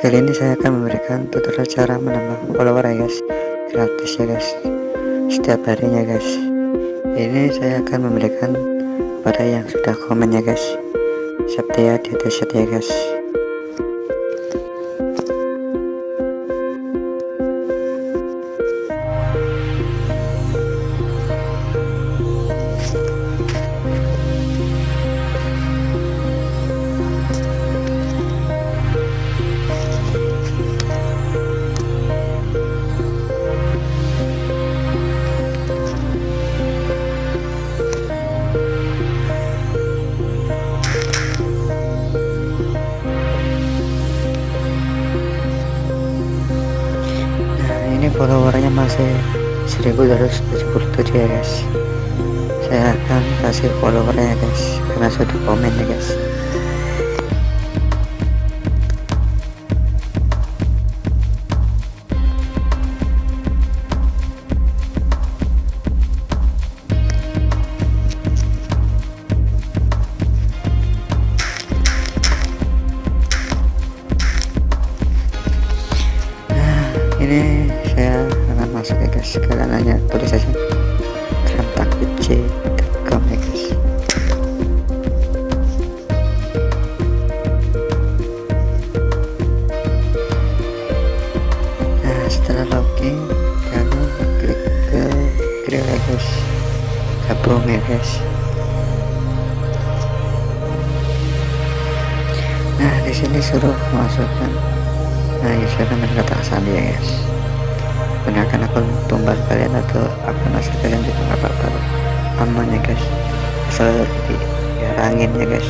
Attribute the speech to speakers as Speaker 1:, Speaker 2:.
Speaker 1: kali ini saya akan memberikan tutorial cara menambah follower ya guys, gratis ya guys, setiap harinya guys. Ini saya akan memberikan pada yang sudah komen ya guys, setia di atas ya guys. Ini followernya masih 1277 ya guys. Saya akan kasih followernya ya guys, karena sudah komen ya guys. Ini saya akan masuk ya guys, kalian hanya tulis saja kramtakbc.com ya guys. Nah, setelah login jangan klik ke kiri ya guys, gabung ya guys. Nah, di sini suruh masukkan username dan kata sandi ya guys. Gunakan akun tumbal kalian atau akun asli kalian juga nggak apa-apa, aman ya guys, asal diarangin ya guys.